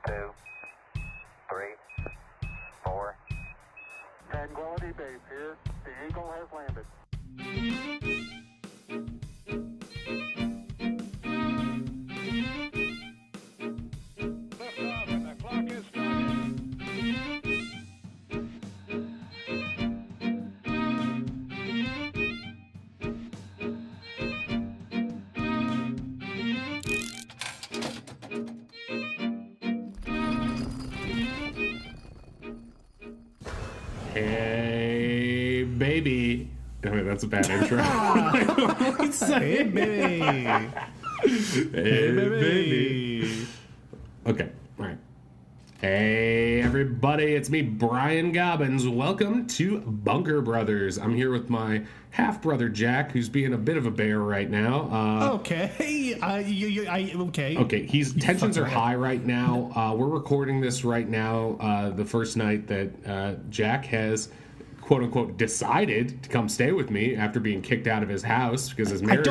2, 3, 4. Tranquility Base here. The Eagle has landed. Liftoff and the clock is started. Hey, baby. I mean, that's a bad intro. Hey, baby. Hey, baby. Okay, all right. Hey, everybody. It's me, Brian Gobbins. Welcome to Bunker Brothers. I'm here with my half-brother, Jack, who's being a bit of a bear right now. Okay. Okay. Okay, tensions are high right now. We're recording this right now, the first night that Jack has, quote-unquote, decided to come stay with me after being kicked out of his house because his marriage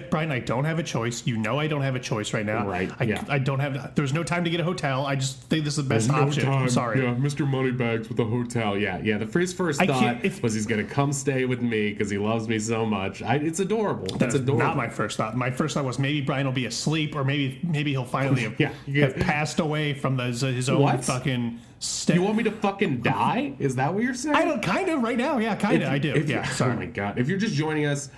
Brian, I don't have a choice. You know I don't have a choice right now. Right, yeah. I don't have... There's no time to get a hotel. I just think this is the best There's option. no time. I'm sorry. Yeah, Mr. Moneybags with a hotel. Yeah. His first thought was he's going to come stay with me because he loves me so much. It's adorable. That's adorable. Not my first thought. My first thought was maybe Brian will be asleep, or maybe he'll finally have passed away from his own fucking... You want me to fucking die? Is that what you're saying? I don't, kind of right now. Yeah, kind of. I do. Yeah, sorry. Oh my god. If you're just joining us,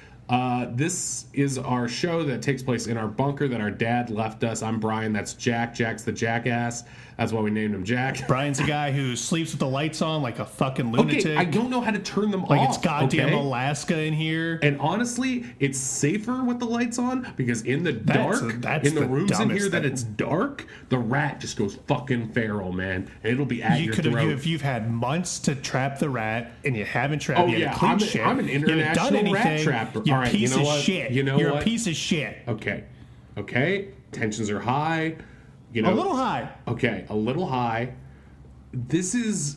this is our show that takes place in our bunker that our dad left us. I'm Brian. That's Jack. Jack's the jackass. That's why we named him Jack. Brian's a guy who sleeps with the lights on like a fucking lunatic. Okay, I don't know how to turn them off. Like it's goddamn Alaska in here. And honestly, it's safer with the lights on because in the dark, in the rooms in here that it's dark, the rat just goes fucking feral, man. And it'll be at your throat. If you've had months to trap the rat and you haven't trapped it, I'm an international rat trapper. You're All right, piece you know of what? shit. You know You're what? a piece of shit. Okay. Tensions are high. You know, a little high. Okay, a little high. This is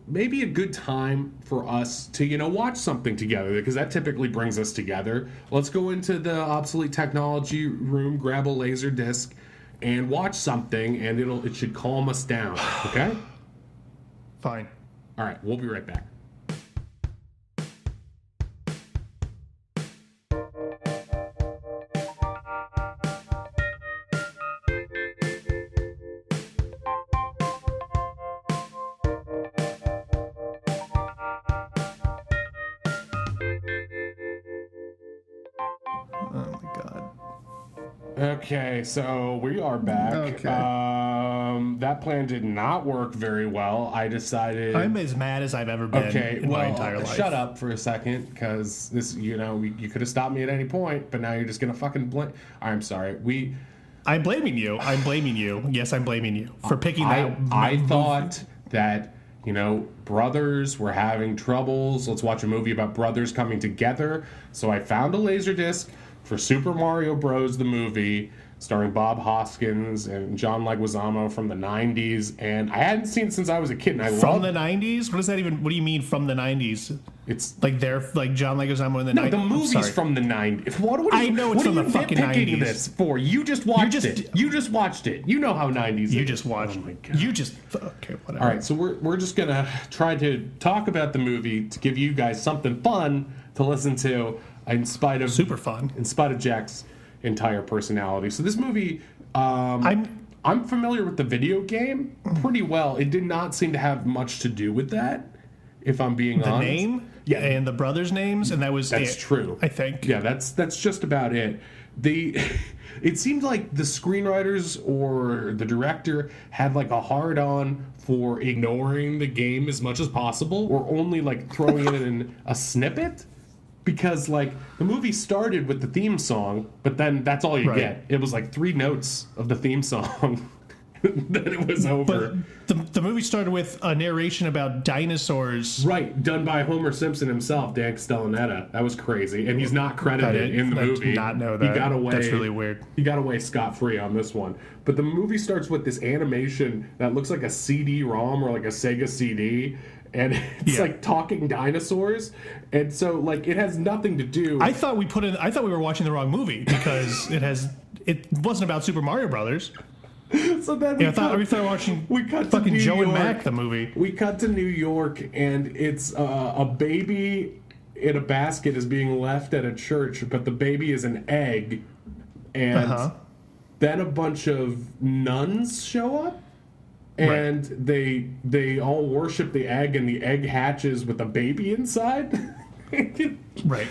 maybe a good time for us to, watch something together because that typically brings us together. Let's go into the obsolete technology room, grab a laser disc, and watch something, and it should calm us down. Okay? Fine. All right, we'll be right back. Oh my god. Okay, so we are back. Okay. That plan did not work very well. I decided... I'm as mad as I've ever been in my entire life. Shut up for a second, because this, you could have stopped me at any point, but now you're just going to fucking blame... I'm sorry. I'm blaming you. Yes, I'm blaming you for picking that... I thought that, brothers were having troubles. Let's watch a movie about brothers coming together. So I found a Laserdisc for Super Mario Bros. The movie, starring Bob Hoskins and John Leguizamo from the 90s. And I hadn't seen it since I was a kid. And the 90s? What does that even... What do you mean from the 90s? It's... Like John Leguizamo in the 90s? No, the movie's from the 90s. I know it's from the fucking 90s. What are you nitpicking this for? You just watched it. You just watched it. You know how 90s You is. just watched it. Oh my God. Okay, whatever. All right, so we're just going to try to talk about the movie to give you guys something fun to listen to in spite of... Super fun. In spite of Jack's entire personality. So this movie... I'm familiar with the video game pretty well. It did not seem to have much to do with that, if I'm being honest. The name? Yeah. And the brothers' names? And that's true. I think. Yeah, that's just about it. It seemed like the screenwriters or the director had like a hard-on for ignoring the game as much as possible or only like throwing it in a snippet. Because, the movie started with the theme song, but then that's all you get. It was, 3 notes of the theme song. Then it was over. But the movie started with a narration about dinosaurs. Right, done by Homer Simpson himself, Dan Castellaneta. That was crazy. And he's not credited in the movie. I did not know that. He got away. That's really weird. He got away scot-free on this one. But the movie starts with this animation that looks like a CD-ROM or like a Sega CD. And it's talking dinosaurs, and so it has nothing to do. I thought we were watching the wrong movie because it wasn't about Super Mario Brothers. So then I thought we were watching fucking Joe and Mac, the movie. We cut to New York, and it's a baby in a basket is being left at a church, but the baby is an egg. And then a bunch of nuns show up, and they all worship the egg, and the egg hatches with a baby inside. Right.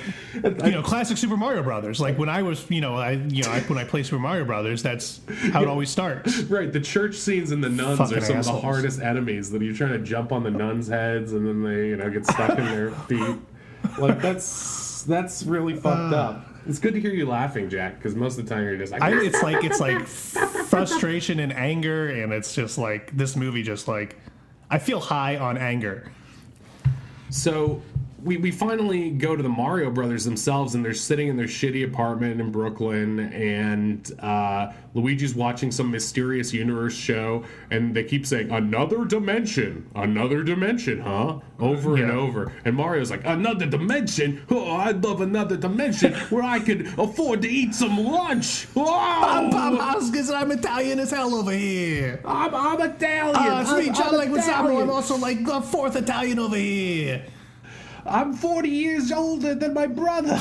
Classic Super Mario Brothers. Like when I was, when I play Super Mario Brothers, that's how it always starts. Right. The church scenes and the nuns Fucking are some assholes. of the hardest enemies. That you're trying to jump on the nuns' heads, and then they, get stuck in their feet. Like that's really fucked up. It's good to hear you laughing, Jack, because most of the time you're just like... it's like frustration and anger, and it's just like, this movie just like... I feel high on anger. So we finally go to the Mario Brothers themselves, and they're sitting in their shitty apartment in Brooklyn, and Luigi's watching some mysterious universe show, and they keep saying, another dimension, huh? Over and over. And Mario's like, another dimension? Oh, I'd love another dimension where I could afford to eat some lunch. I'm Italian as hell over here. I'm Italian. Sweet John Leguizamo, I'm also like the fourth Italian over here. I'm 40 years older than my brother.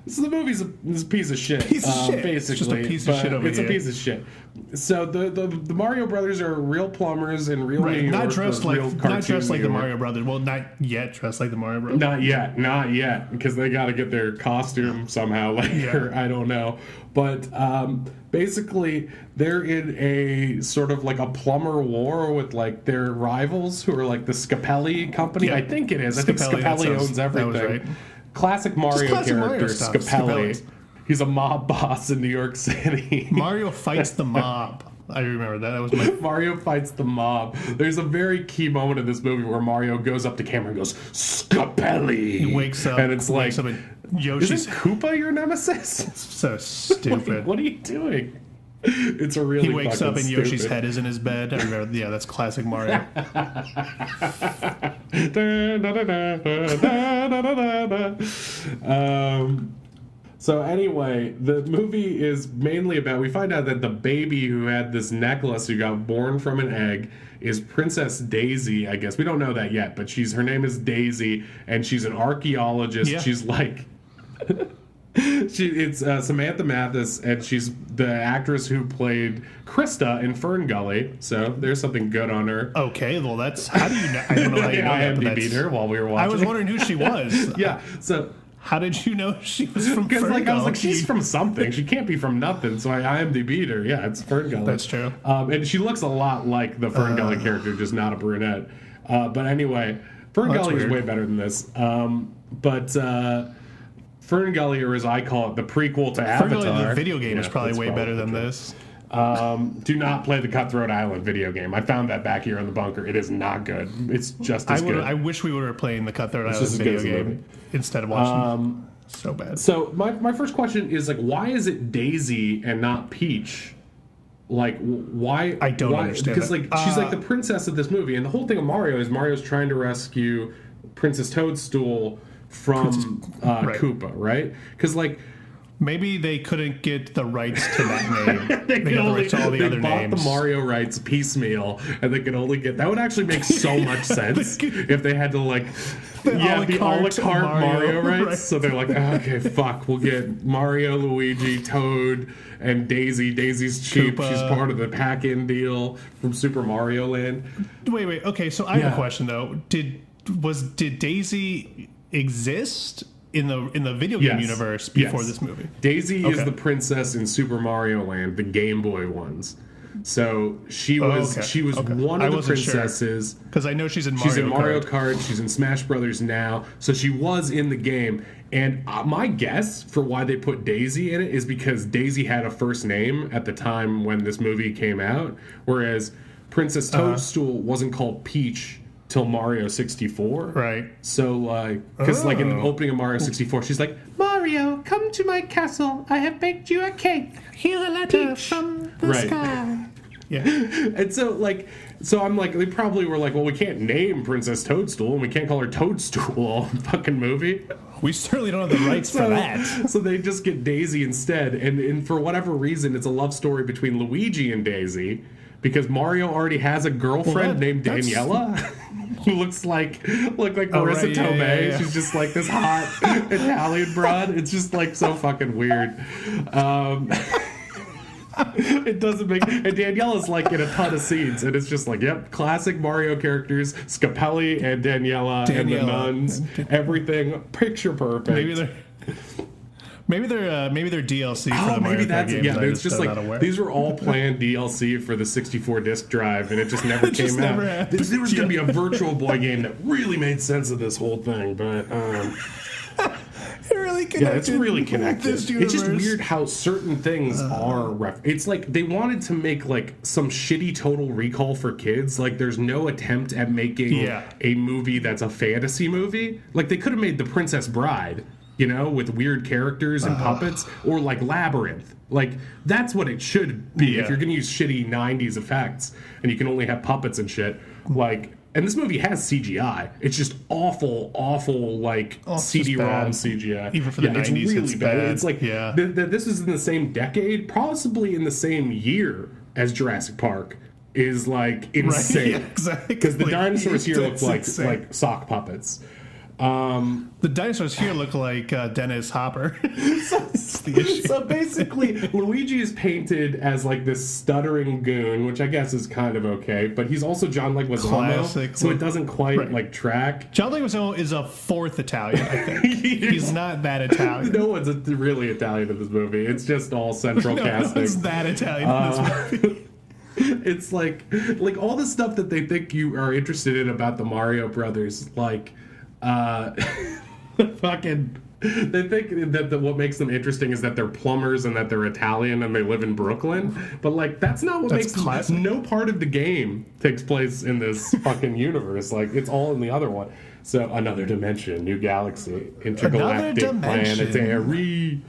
So the movie's a piece of shit. Basically. It's just a piece of shit over It's here. a piece of shit. So the Mario Brothers are real plumbers in real New York. Not dressed like the York. Mario Brothers. Well, not yet dressed like the Mario Brothers. Not yet, because they got to get their costume somehow later. Yeah. I don't know, but basically they're in a sort of like a plumber war with like their rivals who are like the Scapelli company. Yeah. I think it is. I think Scapelli owns everything. That was right. Classic Mario classic character, Mario stuff. Scapelli. He's a mob boss in New York City. Mario fights the mob. I remember that. That was my... Mario fights the mob. There's a very key moment in this movie where Mario goes up to camera and goes, Scapelli! He wakes up. And it's like, Yoshi's... Isn't Koopa your nemesis? So stupid. What are you doing? It's a really He wakes up and stupid. Yoshi's head is in his bed. I remember, yeah, that's classic Mario. So anyway, the movie is mainly about, we find out that the baby who had this necklace who got born from an egg is Princess Daisy, I guess. We don't know that yet, but her name is Daisy, and she's an archaeologist. Yeah. She's like... It's Samantha Mathis, and she's the actress who played Krista in Fern Gully. So there's something good on her. Okay, well that's how do you know? I don't know how you know that. I IMDb'd her while we were watching. I was wondering who she was. Yeah. So how did you know she was from Fern Gully? I was like, she's from something. She can't be from nothing. So I IMDb'd her. Yeah, it's Fern Gully. That's true. And she looks a lot like the Fern Gully character, just not a brunette. But anyway, Fern Gully is way better than this. Fern Gully, or as I call it, the prequel to Avatar. Fern Gully, the video game, is probably way better than this. Do not play the Cutthroat Island video game. I found that back here in the bunker. It is not good. It's just as good. I wish we were playing the Cutthroat Island video game instead of watching. So bad. So my first question is, like, why is it Daisy and not Peach? Like, why? I don't understand. Because like she's like the princess of this movie, and the whole thing of Mario is Mario's trying to rescue Princess Toadstool from Koopa, right? Because like maybe they couldn't get the rights to that name. They got the rights to all the other names. They bought the Mario rights piecemeal, and they could only get that would actually make so much sense if they had to like the a la carte Mario rights. So they're like, okay, fuck, we'll get Mario, Luigi, Toad, and Daisy. Daisy's cheap. Koopa. She's part of the pack-in deal from Super Mario Land. Wait. Okay, so I have a question though. Did Daisy exist in the video game universe before this movie? Daisy is the princess in Super Mario Land, the Game Boy ones. So she was one of the princesses. Because I know she's in Mario Kart. She's in Smash Brothers now. So she was in the game. And my guess for why they put Daisy in it is because Daisy had a first name at the time when this movie came out, whereas Princess Toadstool wasn't called Peach till Mario 64. Right. So, like, because, like, in the opening of Mario 64, she's like, Mario, come to my castle. I have baked you a cake. Here's a letter from the sky. Yeah. And so, like, So I'm like, they probably were like, well, we can't name Princess Toadstool and we can't call her Toadstool all fucking movie. We certainly don't have the rights for that. So they just get Daisy instead. And for whatever reason, it's a love story between Luigi and Daisy because Mario already has a girlfriend named Daniela who looks like Marissa Tomei. Yeah. She's just like this hot Italian broad. It's just like so fucking weird. It doesn't make, and Daniela's like in a ton of scenes, and it's just like, yep, classic Mario characters, Scapelli and Daniela. And the nuns, everything picture perfect. Maybe they're DLC for the Mario Kart games. Yeah, it's just like these were all planned DLC for the 64 disc drive, and it just never came out. There was going to be a Virtual Boy game that really made sense of this whole thing, but. It really connected. Yeah, it's really connected. It's just weird how certain things are. It's like they wanted to make like some shitty Total Recall for kids. Like there's no attempt at making a movie that's a fantasy movie. Like they could have made The Princess Bride, you know, with weird characters and puppets, or like Labyrinth. Like like what it should be if you're going to use shitty 90s effects and you can only have puppets and shit. Like. And this movie has CGI. It's just awful, like CD-ROM CGI. Even for the 90s, it's really bad. bad. It's like this is in the same decade, possibly in the same year as Jurassic Park. Is like insane. Right, yeah, exactly. Because the dinosaurs here look like sock puppets. The dinosaurs here look like Dennis Hopper. So basically, Luigi is painted as like this stuttering goon, which I guess is kind of okay, but he's also John Leguizamo, so it doesn't quite like track. John Leguizamo is a fourth Italian, I think. He's not that Italian. No one's really Italian in this movie. It's just all central casting. No one's that Italian in this movie. It's like all the stuff that they think you are interested in about the Mario Brothers, like fucking. They think that what makes them interesting is that they're plumbers and that they're Italian and they live in Brooklyn. But, like, that's not what makes classic. No part of the game takes place in this fucking universe. Like, it's all in the other one. So, another dimension, new galaxy, intergalactic planetary.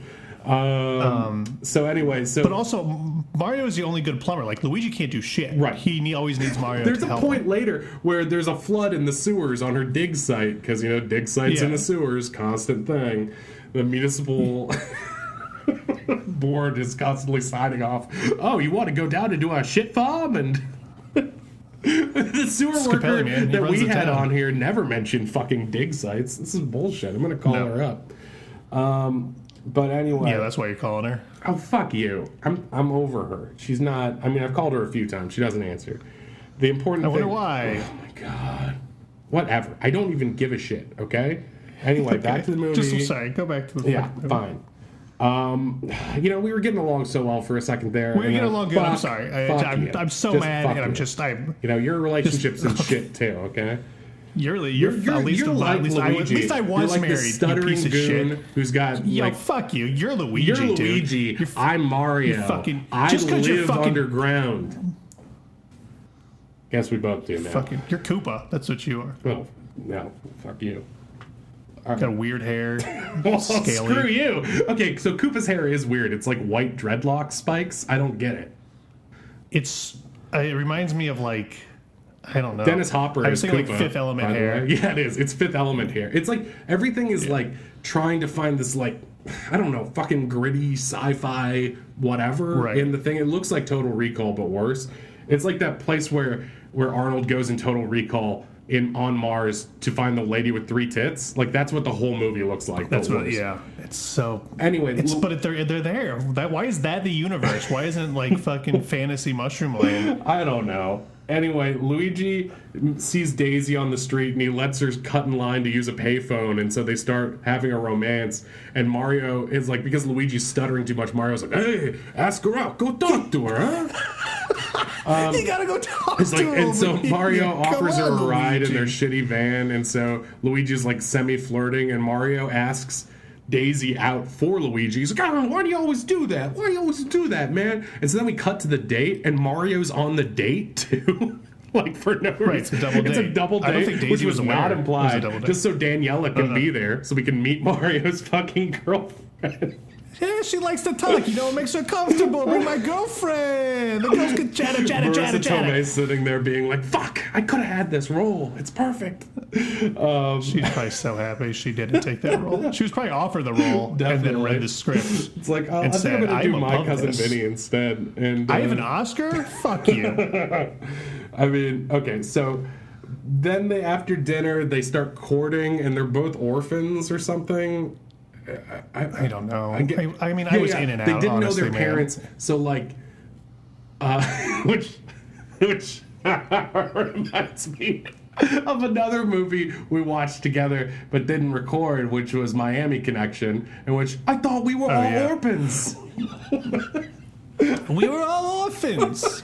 So anyway, but also Mario is the only good plumber. Like Luigi can't do shit. Right. He always needs Mario. There's a point later where there's a flood in the sewers on her dig site because dig sites in the sewers, constant thing. The municipal board is constantly signing off. Oh, you want to go down and do a shit farm and. The sewer worker that we had on here never mentioned fucking dig sites. This is bullshit. I'm gonna call her up. But anyway, that's why you're calling her. Oh, fuck you! I'm over her. She's not. I mean, I've called her a few times. She doesn't answer. The important thing. I wonder why. Oh my god. Whatever. I don't even give a shit. Okay. Anyway, back to the movie. Go back to the. Yeah, fine. We were getting along so well for a second there. We were getting along good. I'm sorry. I'm so mad, and I'm. Your relationships and shit too. Okay. You're at least I was like married. This stuttering you piece of goon shit. Who's got fuck you. You're Luigi, dude. I'm Mario. I live underground. Guess we both do now. You're Koopa. That's what you are. Oh no, fuck you. Got weird hair. Scaly. Screw you. Okay, so Koopa's hair is weird. It's like white dreadlock spikes. I don't get it. It reminds me of like. I don't know. Dennis Hopper. I was thinking like Fifth Element hair. Yeah, it is. It's Fifth Element hair. It's like everything is like trying to find this like I don't know, fucking gritty sci-fi whatever in the thing. It looks like Total Recall but worse. It's like that place where Arnold goes in Total Recall on Mars to find the lady with 3 tits. Like that's what the whole movie looks like. That's what. Yeah. It's so. Anyway, but they're there. Why is that the universe? Why isn't it like fucking fantasy mushroom land? I don't know. Anyway, Luigi sees Daisy on the street and he lets her cut in line to use a payphone, and so they start having a romance. And Mario is like, because Luigi's stuttering too much, Mario's like, hey, ask her out, go talk to her, huh? You gotta go talk to her. And so Mario offers her a ride in their shitty van, and so Luigi's like semi-flirting, and Mario asks Daisy out for Luigi. He's like, oh, why do you always do that? Why do you always do that, man? And so then we cut to the date, and Mario's on the date, too. Like, for no reason. It's a double date. It's a double date, I don't think Daisy which was not implied. It was just so Daniela can be there, so we can meet Mario's fucking girlfriend. Yeah, she likes to talk. You know, it makes her comfortable. Bring my girlfriend. The girls can chatter. Marissa Tomei sitting there being like, fuck, I could have had this role. It's perfect. She's probably so happy she didn't take that role. She was probably offered the role and then read the script. It's like, I think I'm going to do My Cousin Vinny instead. And I have an Oscar? Fuck you. I mean, okay, so then they, after dinner, they start courting, and they're both orphans or something. I don't know. I mean, I was in and out. They didn't honestly, know their parents, so like, which reminds me of another movie we watched together but didn't record, which was Miami Connection, in which I thought we were all orphans. We were all orphans.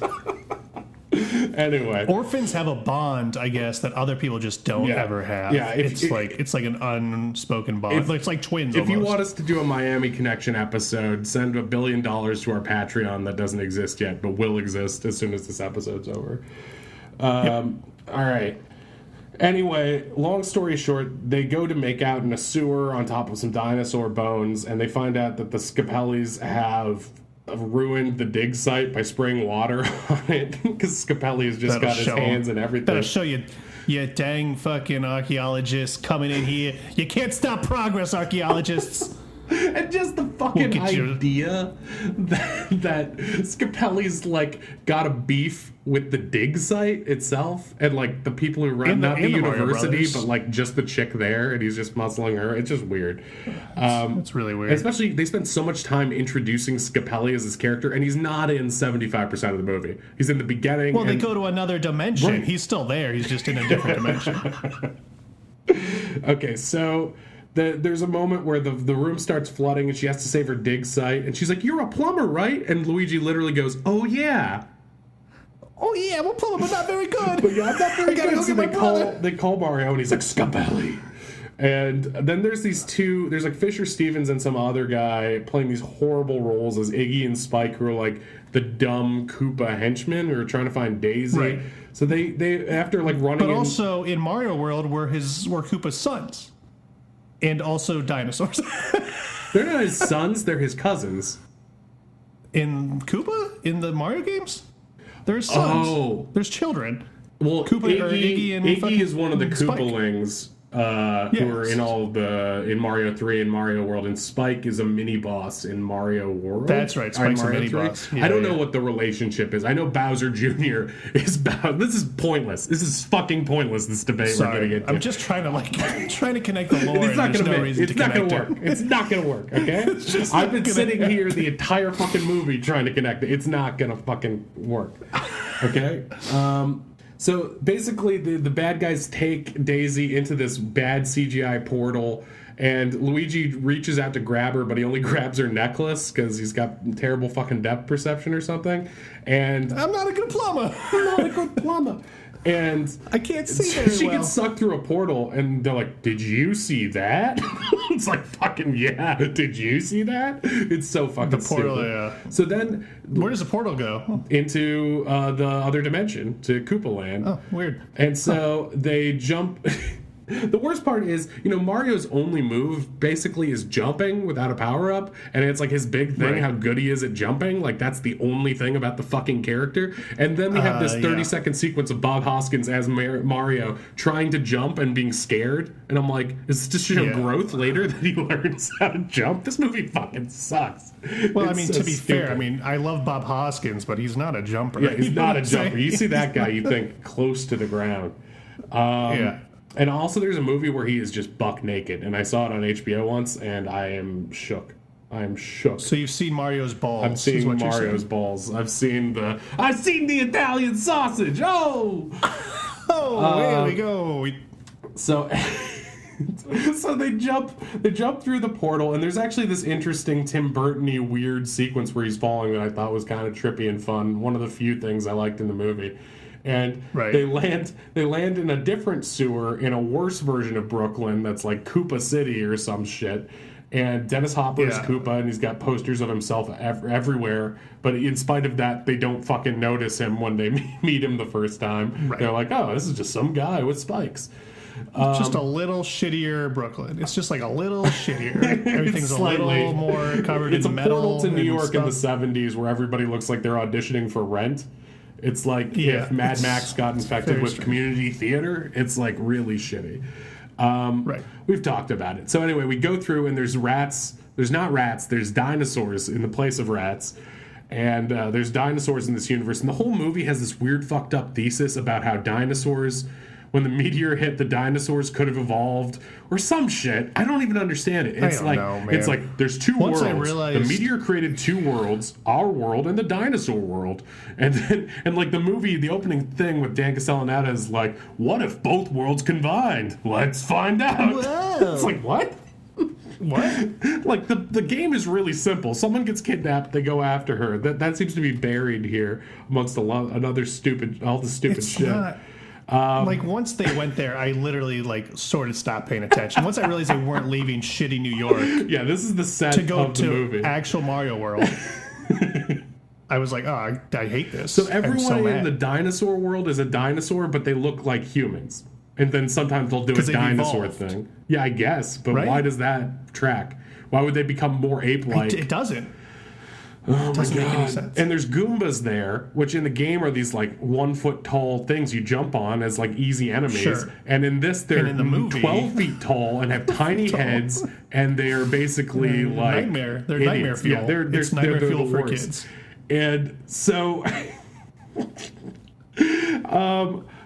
Anyway, orphans have a bond, I guess, that other people just don't ever have. Yeah, it's like an unspoken bond. It's like twins. If almost. you want us to do a Miami Connection episode, send $1 billion to our Patreon that doesn't exist yet, but will exist as soon as this episode's over. All right. Anyway, long story short, they go to make out in a sewer on top of some dinosaur bones, and they find out that the Scapellis have ruined the dig site by spraying water on it, because Scapelli has just got his hands and everything. That'll show you, you dang fucking archaeologists coming in here. You can't stop progress, archaeologists. And just the fucking idea that Scapelli's like got a beef with the dig site itself, and like the people who run not the university, but like just the chick there, and he's just muscling her. It's just weird. It's really weird. Especially they spend so much time introducing Scapelli as his character, and he's not in 75% of the movie. He's in the beginning. Well, they go to another dimension. Right. He's still there. He's just in a different dimension. Okay, so. There's a moment where the room starts flooding and she has to save her dig site, and she's like, "You're a plumber, right?" And Luigi literally goes, "Oh yeah, I'm a plumber, but not very good." But yeah, I'm not very good. So they call Mario, and he's like, "Scapelli." And then there's there's like Fisher Stevens and some other guy playing these horrible roles as Iggy and Spike, who are like the dumb Koopa henchmen who are trying to find Daisy. Right. So they after like running. But also in Mario World were Koopa's sons. And also dinosaurs. They're not his sons, they're his cousins. In Koopa? In the Mario games? There's sons. Oh. There's children. Well, Iggy is one of the Koopalings who are in in Mario 3 and Mario World, and Spike is a mini boss in Mario World. That's right, Spike's a mini boss. I don't know what the relationship is. I know Bowser Jr. is This is pointless. This is fucking pointless, this debate we're getting into. I'm just trying to connect the lore. It's not going to work. It's not going to work, okay? I've been sitting here the entire fucking movie trying to connect it. It's not going to fucking work, okay? So basically, the bad guys take Daisy into this bad CGI portal, and Luigi reaches out to grab her, but he only grabs her necklace because he's got terrible fucking depth perception or something. And I'm not a good plumber. And I can't see very well. She gets sucked through a portal, and they're like, "Did you see that?" It's like, fucking yeah. Did you see that? It's so fucking the portal, stupid. Yeah. So then, where does the portal go? Into the other dimension, to Koopa Land. Oh, weird. And so they jump. The worst part is, Mario's only move basically is jumping without a power-up, and it's like his big thing, how good he is at jumping. Like, that's the only thing about the fucking character. And then we have this 30-second sequence of Bob Hoskins as Mario trying to jump and being scared. And I'm like, is this just show growth later that he learns how to jump? This movie fucking sucks. Well, to be fair, I love Bob Hoskins, but he's not a jumper. Yeah, he's not a jumper. You see that guy, you think close to the ground. And also, there's a movie where he is just buck naked, and I saw it on HBO once, and I am shook. So you've seen Mario's balls? I've seen Mario's balls. I've seen the Italian sausage. Oh, there we go. So they jump through the portal, and there's actually this interesting Tim Burton-y weird sequence where he's falling that I thought was kind of trippy and fun. One of the few things I liked in the movie. And they land in a different sewer in a worse version of Brooklyn that's like Koopa City or some shit. And Dennis Hopper is Koopa, and he's got posters of himself everywhere. But in spite of that, they don't fucking notice him when they meet him the first time. Right. They're like, "Oh, this is just some guy with spikes." Just a little shittier Brooklyn. It's just like a little shittier. Everything's a little more covered in metal. It's a portal to New York in the stuff. 70s where everybody looks like they're auditioning for Rent. It's like if Mad Max got infected with community theater, it's like really shitty. Right. We've talked about it. So anyway, we go through and there's rats. There's not rats. There's dinosaurs in the place of rats. And there's dinosaurs in this universe. And the whole movie has this weird fucked up thesis about how dinosaurs, when the meteor hit, the dinosaurs could have evolved or some shit. I don't even understand it. It's it's like there's two Once worlds. I realized... The meteor created two worlds, our world and the dinosaur world. And then like the movie, the opening thing with Dan Castellaneta is like, what if both worlds combined? Let's find out. Whoa. It's like, what? What? Like the game is really simple. Someone gets kidnapped, they go after her. That seems to be buried here amongst all the stupid It's shit. not... like once they went there, I literally like sort of stopped paying attention. Once I realized they weren't leaving shitty New York Yeah, this is the set to go of the to movie. actual Mario World, I was like, oh, I hate this. So I'm everyone in mad. the dinosaur world is a dinosaur, but they look like humans. And then sometimes they'll do a they've dinosaur evolved. thing. Yeah, I guess. But Right? why does that track? Why would they become more ape-like? It doesn't. Oh my doesn't make any God. sense. And there's Goombas there, which in the game are these like 1 foot tall things you jump on as like easy enemies. Sure. And in this, they're And in the movie- 12 feet tall and have tiny heads, and they're basically like nightmare. They're nightmare idiots. fuel. Yeah, they're It's nightmare the fuel for worst. kids. And so,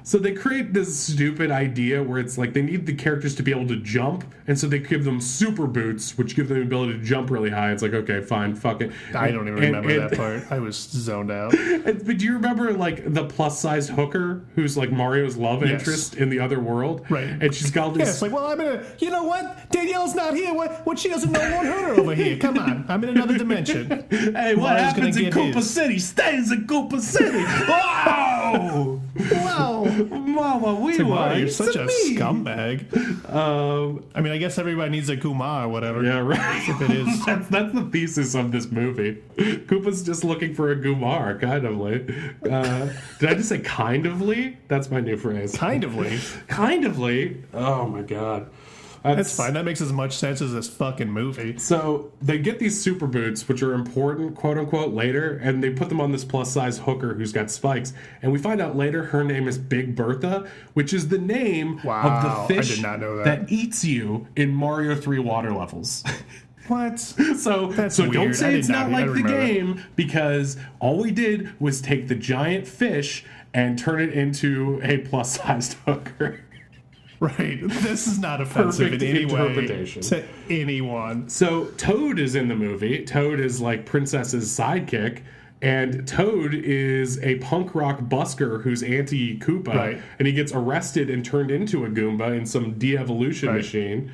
so they create this stupid idea where it's like they need the characters to be able to jump, and so they give them super boots, which give them the ability to jump really high. It's like, okay, fine, fuck it. I don't even remember that part. I was zoned out. But do you remember like the plus-sized hooker who's like Mario's love interest in the other world? Right. And she's got all Yeah, these. it's like, well, I'm in a... You know what? Danielle's not here. What she doesn't know won't hurt her over here. Come on. I'm in another dimension. Hey, what Mario's happens gonna in get Koopa his. City stays in Koopa City. Wow! Wow. Mama, we Like, were. wow, you're It's such a me. scumbag. I mean, I guess everybody needs a Kumar or whatever. Yeah, right. If it is. That's the thesis of this movie. Koopa's just looking for a Gumar, kind ofly. Did I just say kind ofly? That's my new phrase. Kind ofly. Kind ofly? Oh my god. That's fine. That makes as much sense as this fucking movie. So they get these super boots, which are important, quote unquote, later, and they put them on this plus size hooker who's got spikes. And we find out later her name is Big Bertha, which is the name of Wow, the I fish did not know that. eats you in Mario 3 water levels. What? So That's don't weird. say I it's did not not- I like the remember that. game, because all we did was take the giant fish and turn it into a plus sized hooker. Right. This is not offensive Perfect in any way interpretation. to anyone. So Toad is in the movie. Toad is like Princess's sidekick, and Toad is a punk rock busker who's anti-Koopa, Right. and he gets arrested and turned into a Goomba in some de-evolution machine.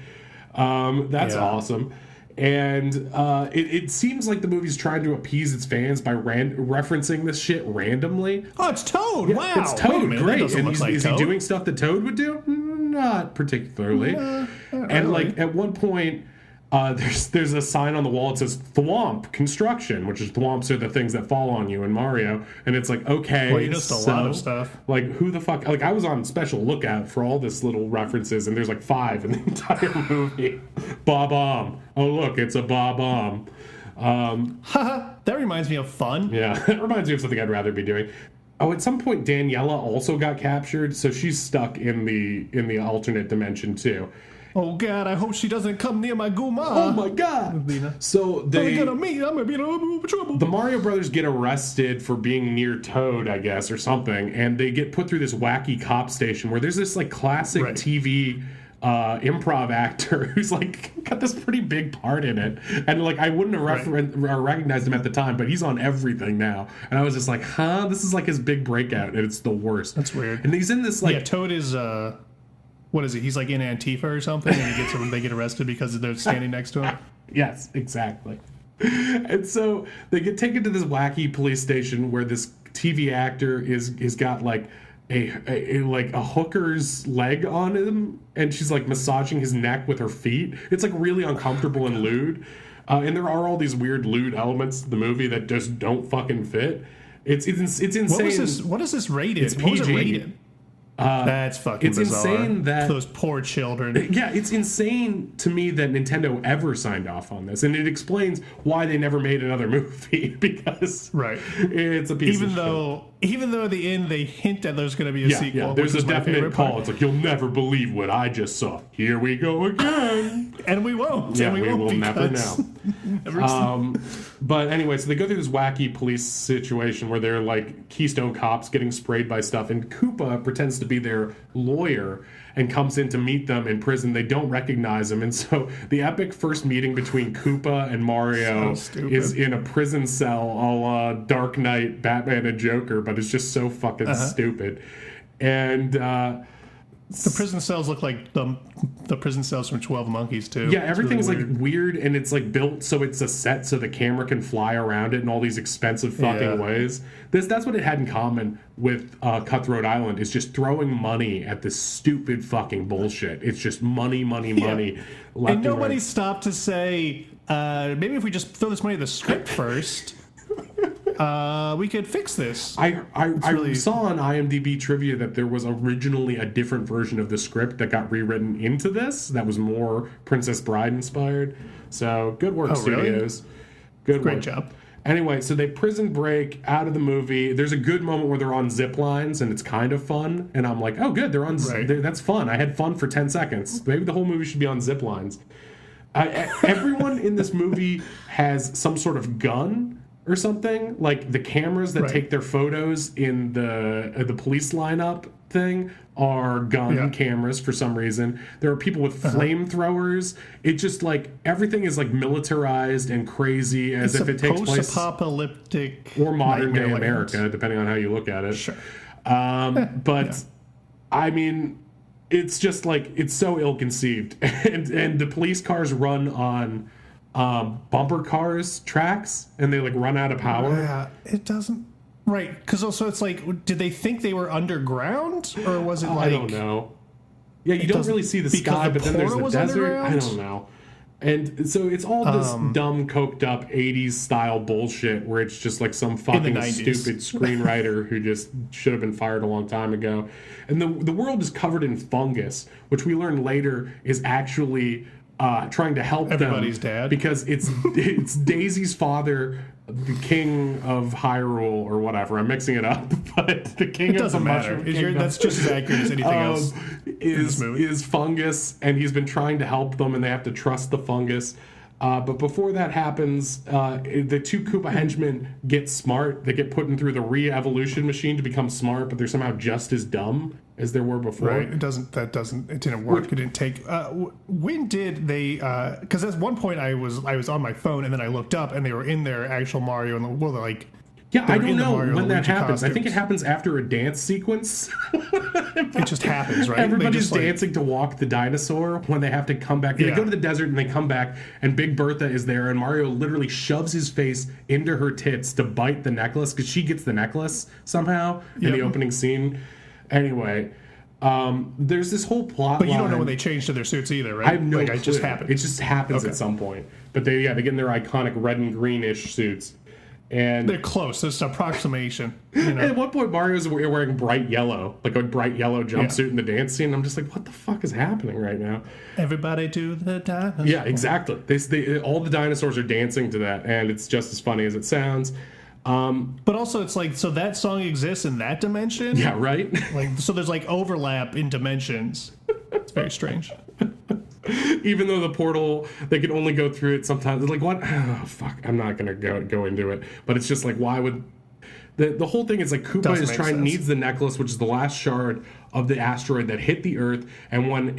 That's Yeah. awesome. And it seems like the movie's trying to appease its fans by referencing this shit randomly. Oh, it's Toad. Wow. It's Wait a Toad, minute, that great. doesn't And look like is he Toad. doing stuff that Toad would do? Not particularly. Not And really. like at one point, there's a sign on the wall that says Thwomp Construction, which is Thwomps are the things that fall on you in Mario. And it's like, okay, Well, you noticed a lot of stuff. Like who the fuck? Like I was on special lookout for all this little references, and there's like 5 in the entire movie. Bob-omb. Oh look, it's a Bob-omb. Haha. That reminds me of fun. Yeah, it reminds me of something I'd rather be doing. Oh, at some point Daniela also got captured, so she's stuck in the alternate dimension too. Oh God, I hope she doesn't come near my Guma. Oh my god! So I'm they gonna be in a trouble. the Mario Brothers get arrested for being near Toad, I guess, or something, and they get put through this wacky cop station where there's this like classic Right. TV improv actor who's like got this pretty big part in it, and like I wouldn't have recognized him at the time, but he's on everything now, and I was just like, huh, this is like his big breakout, and it's the worst. That's weird. And he's in this like Yeah, Toad is what is he? He's like in Antifa or something, and they get arrested because they're standing next to him. Yes, exactly. And so they get taken to this wacky police station where this TV actor is got like a hooker's leg on him, and she's like massaging his neck with her feet. It's like really uncomfortable and lewd. And there are all these weird lewd elements to the movie that just don't fucking fit. It's insane. What is this rated? It's What was it PG. rated? That's fucking it's bizarre. insane that those poor children. Yeah, it's insane to me that Nintendo ever signed off on this, and it explains why they never made another movie because Right. it's a piece of shit. Even though at the end they hint that there's going to be a sequel. Yeah, there's which a is my definite favorite call. part. It's like, you'll never believe what I just saw. Here we go again. And we won't. Yeah, and we will never because- know. But anyway, so they go through this wacky police situation where they're like Keystone cops getting sprayed by stuff, and Koopa pretends to be their lawyer and comes in to meet them in prison. They don't recognize him, and so the epic first meeting between Koopa and Mario So is in a prison cell, a la Dark Knight, Batman, and Joker, but it's just so fucking stupid. And the prison cells look like the prison cells from 12 Monkeys too. yeah, It's everything's really like weird, and it's like built so it's a set so the camera can fly around it in all these expensive fucking ways. That's what it had in common with Cutthroat Island, is just throwing money at this stupid fucking bullshit. It's just money, money. Left and nobody right. stopped to say, maybe if we just throw this money at the script first, we could fix this. I really- saw on IMDb trivia that there was originally a different version of the script that got rewritten into this that was more Princess Bride inspired. So good work, really? studios. Good Great work. job. Anyway, so they prison break out of the movie. There's a good moment where they're on zip lines, and it's kind of fun. And I'm like, oh, good, they're on. Right. That's fun. I had fun for 10 seconds. Maybe the whole movie should be on zip lines. Everyone in this movie has some sort of gun or something. Like the cameras that Right. take their photos in the police lineup thing are gun cameras for some reason. There are people with flamethrowers. It just like everything is like militarized and crazy as It's if a it takes place post-apocalyptic or modern day nightmare land. America, depending on how you look at it. Sure. But I mean, it's just like it's so ill-conceived, and the police cars run on bumper cars tracks, and they like run out of power. Yeah, it doesn't. Right, because also it's like, did they think they were underground, or was it like? I don't know. Yeah, you don't doesn't- really see the because sky, the but then there's portal the was desert. I underground? don't know. And so it's all this dumb, coked up 80s style bullshit where it's just like some fucking 90s. stupid screenwriter who just should have been fired a long time ago. And the world is covered in fungus, which we learn later is actually trying to help Everybody's them. dad. Because it's Daisy's father, the king of Hyrule or whatever. I'm mixing it up, but the king It of doesn't the matter. Mushroom Kingdom That's just as accurate as anything else. Is movie. fungus, and he's been trying to help them, and they have to trust the fungus. But before that happens, the two Koopa henchmen get smart. They get put in through the re-evolution machine to become smart, but they're somehow just as dumb as they were before. Right. It didn't work. It didn't take. When did they? Because at one point I was on my phone and then I looked up and they were in their actual Mario and the world. Like, Yeah, they I were don't in the know Mario when that Luigi happens. I think it costumes. happens after a dance sequence. It just happens, right? They Everybody's just, like- dancing to Walk the Dinosaur when they have to come back. They Yeah. go to the desert and they come back, and Big Bertha is there, and Mario literally shoves his face into her tits to bite the necklace because she gets the necklace somehow in the Yep. opening scene. Anyway, there's this whole plot. But you don't know line. when they changed to their suits either, right? I have no Like, clue. it just happens. It just happens Okay. at some point. But they get in their iconic red and greenish suits. And They're close. It's an approximation. You know? at one point, Mario's wearing bright yellow, like a bright yellow jumpsuit in the dance scene. I'm just like, what the fuck is happening right now? Everybody do the dinosaur. Yeah, exactly. All the dinosaurs are dancing to that, and it's just as funny as it sounds. But also, it's like, so that song exists in that dimension. Yeah, right? Like, so there's like overlap in dimensions. It's very strange. Even though the portal, they can only go through it sometimes. They're like, what? Oh, fuck. I'm not going to go into it. But it's just like, why would... The whole thing is like Koopa Doesn't make sense. needs the necklace, which is the last shard of the asteroid that hit the Earth, and when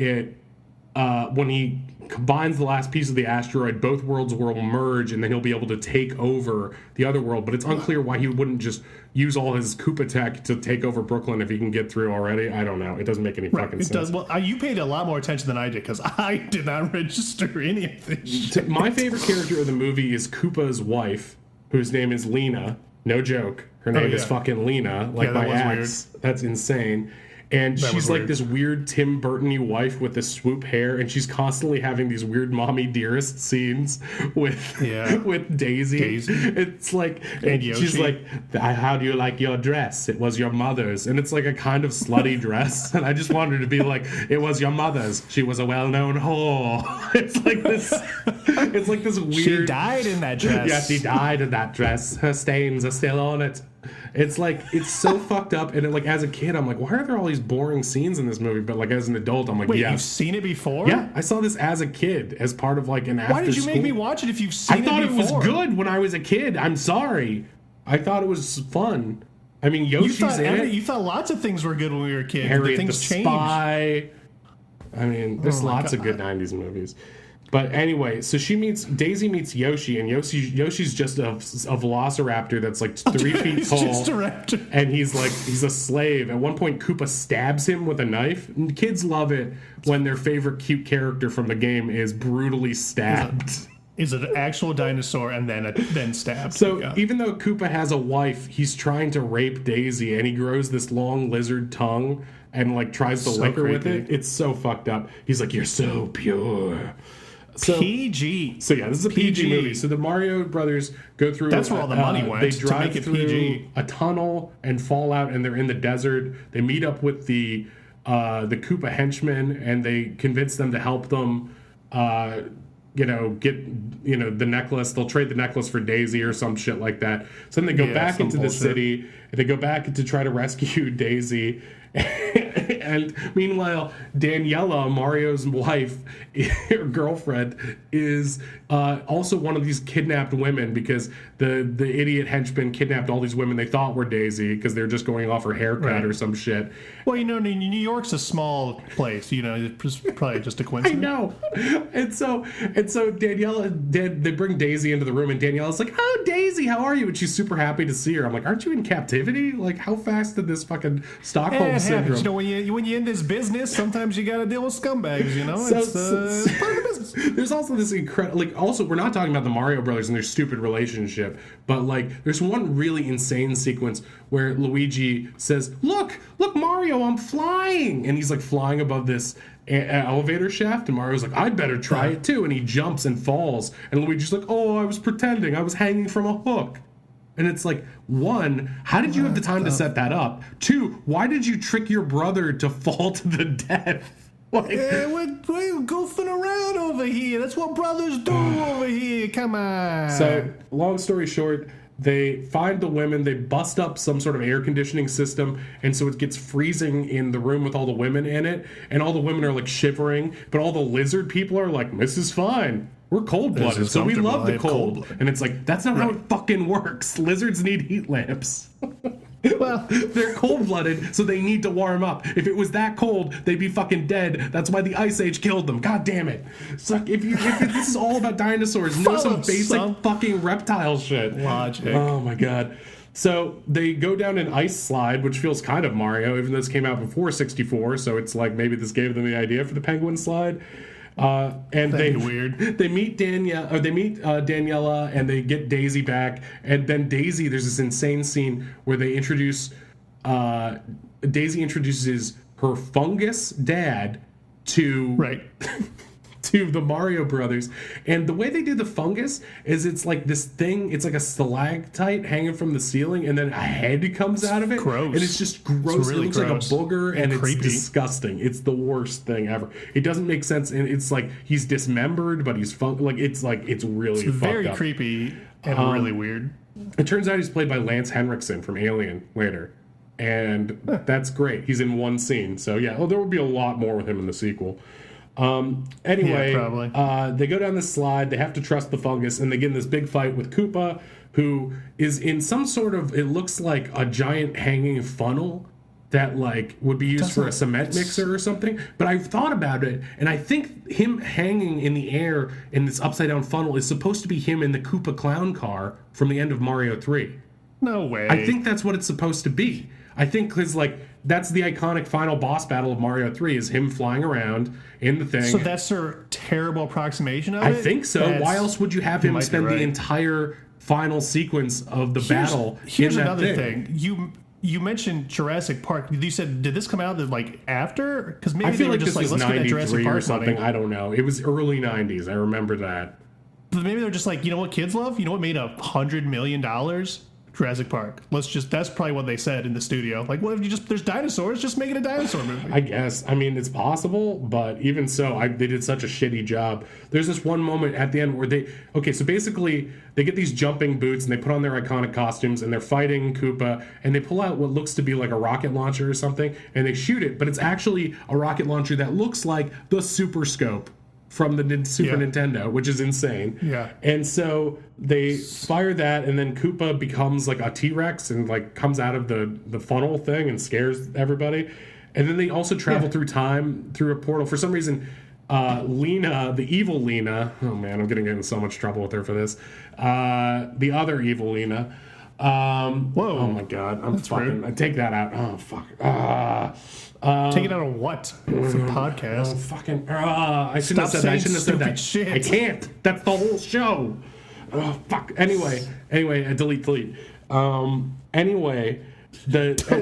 he combines the last piece of the asteroid, both worlds will merge, and then he'll be able to take over the other world. But it's unclear why he wouldn't just use all his Koopa tech to take over Brooklyn if he can get through already. I don't know. It doesn't make any fucking It sense. does. Well, you paid a lot more attention than I did because I did not register any of this shit. My favorite character of the movie is Koopa's wife, whose name is Lena. No joke. Her name is yeah. fucking Lena, like Yeah, that my was ex. That's insane. And That was she's like weird. this weird Tim Burton-y wife with this swoop hair, and she's constantly having these weird mommy dearest scenes with with Daisy. It's like, And she's Yoshi. like, how do you like your dress? It was your mother's. And it's like a kind of slutty dress. And I just wanted her to be like, it was your mother's. She was a well-known whore. It's like this weird. She died in that dress. Yeah, she died in that dress. Her stains are still on it. It's like, it's so fucked up. And like, as a kid, I'm like, why are there all these boring scenes in this movie? But like, as an adult, I'm like, Wait, yes. you've seen it before? Yeah, I saw this as a kid, as part of like an after Why did you make school- me watch it if you've seen I thought it it before? was good when I was a kid. I'm sorry. I thought it was fun. I mean, You Yoshi's thought, in it. you thought lots of things were good when we were kids. Harriet but the things changed. Spy. I mean, there's Oh my lots of good 90s movies. But anyway, so Daisy meets Yoshi, and Yoshi's just a velociraptor that's like 3 feet He's tall. just a raptor. And he's a slave. At one point, Koopa stabs him with a knife. And kids love it when their favorite cute character from the game is brutally stabbed. Is an actual dinosaur and then stabbed. So Yeah. even though Koopa has a wife, he's trying to rape Daisy, and he grows this long lizard tongue and like tries to So lick her with creepy. it. It's so fucked up. He's like, "You're so pure." So, PG. So yeah, this is a PG movie. So the Mario Brothers go through. That's where all the money went, They to drive make it through PG. a tunnel and fall out, and they're in the desert. They meet up with the Koopa henchmen, and they convince them to help them. Get the necklace. They'll trade the necklace for Daisy or some shit like that. So then they go back some into the bullshit. city. And they go back to try to rescue Daisy. And meanwhile, Daniela, Mario's wife, her girlfriend, is also one of these kidnapped women because the idiot henchman kidnapped all these women they thought were Daisy because they're just going off her haircut Right. or some shit. Well, New York's a small place. It's probably just a I coincidence. know. And so Daniela, they bring Daisy into the room, and Daniela's like, "Oh, Daisy, how are you?" And she's super happy to see her. I'm like, "Aren't you in captivity? Like, how fast did this fucking Stockholm It syndrome?" happens. When you're in this business, sometimes you got to deal with scumbags. So- It's part of the business. There's also this incredible, also we're not talking about the Mario Brothers and their stupid relationship, but like there's one really insane sequence where Luigi says, "Look, Mario, I'm flying," and he's like flying above this elevator shaft, and Mario's like, "I'd better try it too," and he jumps and falls, and Luigi's like, "Oh, I was pretending, I was hanging from a hook." And it's like, one, how did you have the time to set that up? Two, why did you trick your brother to fall to the death? Like, We're goofing around over here. That's what brothers do over here. Come on. so, long story short, they find the women, they bust up some sort of air conditioning system, and so it gets freezing in the room with all the women in it, and all the women are like shivering, but all the lizard people are like, "This is fine. We're cold-blooded, This is so we love comfortable. I the have cold." cold-blooded. And it's like, that's not how it fucking works. Lizards need heat lamps. well, They're cold-blooded, so they need to warm up. If it was that cold, they'd be fucking dead. That's why the Ice Age killed them. God damn it. So if this is all about dinosaurs, know some Follow, basic son. fucking reptile shit. Logic. Oh my god. So they go down an ice slide, which feels kind of Mario, even though this came out before 64, so it's like maybe this gave them the idea for the penguin slide. And That'd be weird. They meet Daniela, and they get Daisy back, and then Daisy. There's this insane scene where they introduce Daisy introduces her fungus dad to right. to the Mario Brothers, and the way they do the fungus is it's like this thing. It's like a stalactite hanging from the ceiling, and then a head comes out of it. Gross. And it's just gross. It's really it looks gross. like a booger, and it's creepy. disgusting. It's the worst thing ever. It doesn't make sense, and it's like he's dismembered, but he's it's really It's fucked very up. creepy and really weird. It turns out he's played by Lance Henriksen from Alien later. And that's great. He's in one scene. So, yeah, there will be a lot more with him in the sequel. Anyway, Yeah, probably. they go down this slide. They have to trust the fungus. And they get in this big fight with Koopa, who is in some sort of, it looks like a giant hanging funnel that like would be used for a cement mixer or something. But I've thought about it, and I think him hanging in the air in this upside down funnel is supposed to be him in the Koopa clown car from the end of Mario 3. No way. I think that's what it's supposed to be. I think because like that's the iconic final boss battle of Mario 3 is him flying around in the thing. So that's their terrible approximation of it? I think so. That's- Why else would you have you him might be spend right. the entire final sequence of the battle Here's in that another thing. you mentioned Jurassic Park. You said, did this come out like after? Because maybe I feel they were like just this like, was let's get that 93 Jurassic or Park something. money. I don't know. It was early 90s. I remember that. But maybe they're just like, you know what kids love? You know what made $100 million? Jurassic Park. That's probably what they said in the studio. Like, what if there's dinosaurs, just make it a dinosaur movie. I guess. I mean, it's possible, but even so, they did such a shitty job. There's this one moment at the end where so basically they get these jumping boots and they put on their iconic costumes and they're fighting Koopa and they pull out what looks to be like a rocket launcher or something and they shoot it, but it's actually a rocket launcher that looks like the Super Scope from the Super Nintendo, which is insane. Yeah. And so they fire that, and then Koopa becomes like a T-Rex and like comes out of the funnel thing and scares everybody. And then they also travel through time through a portal. For some reason, Lena, the evil Lena, oh man, I'm gonna get in so much trouble with her for this. The other evil Lena. Whoa. Oh my god, That's rude. I take that out. Oh fuck. Take it out of what? It's a podcast. I shouldn't have said that. I shouldn't have said that. Shit. I can't. That's the whole show. Oh fuck. Anyway, delete. Anyway, delete.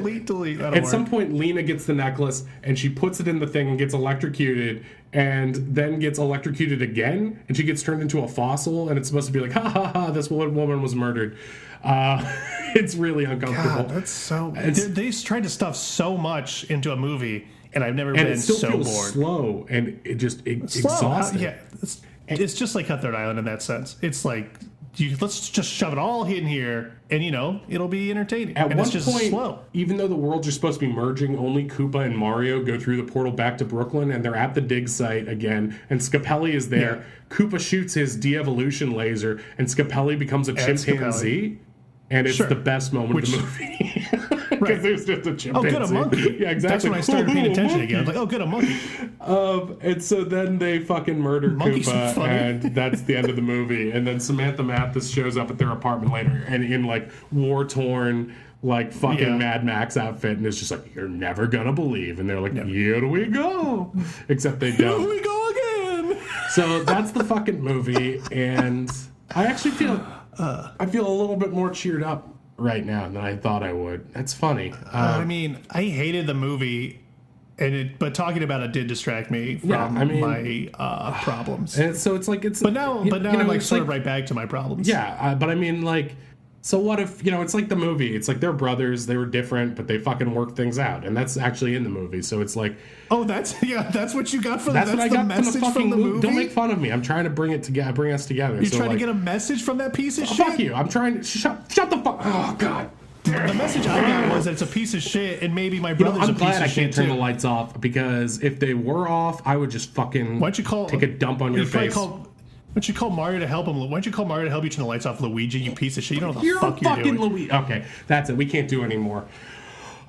That'll at work. some point, Lena gets the necklace and she puts it in the thing and gets electrocuted, and then gets electrocuted again, and she gets turned into a fossil, and it's supposed to be like, ha ha ha, this woman was murdered. It's really uncomfortable. God, that's so. They tried to stuff so much into a movie, and I've never been it still so feels bored. Slow and it just Slow. exhausting. Yeah, it's just like Cut Third Island in that sense. It's like let's just shove it all in here, and it'll be entertaining. At and one it's just point, slow. even though the worlds are supposed to be merging, only Koopa and Mario go through the portal back to Brooklyn, and they're at the dig site again, and Scapelli is there. Yeah. Koopa shoots his de-evolution laser, and Scapelli becomes a chimpanzee, and it's the best moment of the movie. Because there's just a chimpanzee. Oh, good, a monkey. Yeah, exactly. That's when I started paying attention again. I was like, oh, good, a monkey. And so then they fucking murder Monkeys are Koopa, funny. and that's the end of the movie. And then Samantha Mathis shows up at their apartment later, and in like war-torn, like fucking Mad Max outfit, and it's just like, you're never gonna believe. And they're like, here we go. Except they don't. Here we go again. So that's the fucking movie, and I actually feel a little bit more cheered up right now than I thought I would. That's funny. I mean, I hated the movie, but talking about it did distract me from my problems. And so it's like But now I'm like sort of right back to my problems. Yeah, but I mean, like, so what if, it's like the movie. It's like they're brothers, they were different, but they fucking worked things out. And that's actually in the movie. So it's like... Oh, that's what you got from that's what I got message from the movie? Don't make fun of me. I'm trying to bring us together. You're trying to get a message from that piece of shit? Fuck you. I'm trying to... Shut the fuck... Oh, God. The message I got was that it's a piece of shit, and maybe my brother's a piece of shit, I'm glad I can't turn the lights off, because if they were off, I would just fucking take a dump on your face. Why don't you call Mario to help him? Why don't you call Mario to help you turn the lights off, Luigi, you piece of shit? You don't know what the fuck you're doing. Luigi. Okay, that's it. We can't do anymore.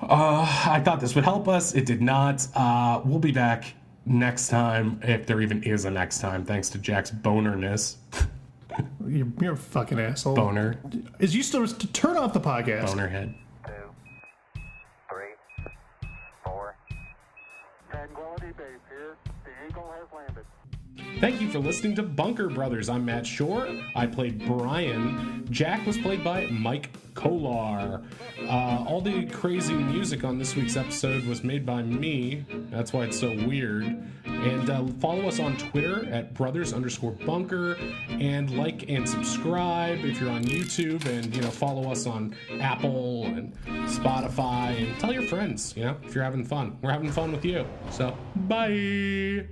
I thought this would help us. It did not. We'll be back next time, if there even is a next time, thanks to Jack's bonerness. You're a fucking asshole. Boner. Is you still to turn off the podcast? Bonerhead. 2, 3, 4. Tranquility Base here. The Eagle has landed. Thank you for listening to Bunker Brothers. I'm Matt Shore. I played Brian. Jack was played by Mike Kolar. All the crazy music on this week's episode was made by me. That's why it's so weird. And follow us on Twitter at brothers_bunker, and like and subscribe if you're on YouTube, and follow us on Apple and Spotify, and tell your friends, if you're having fun. We're having fun with you. So, bye.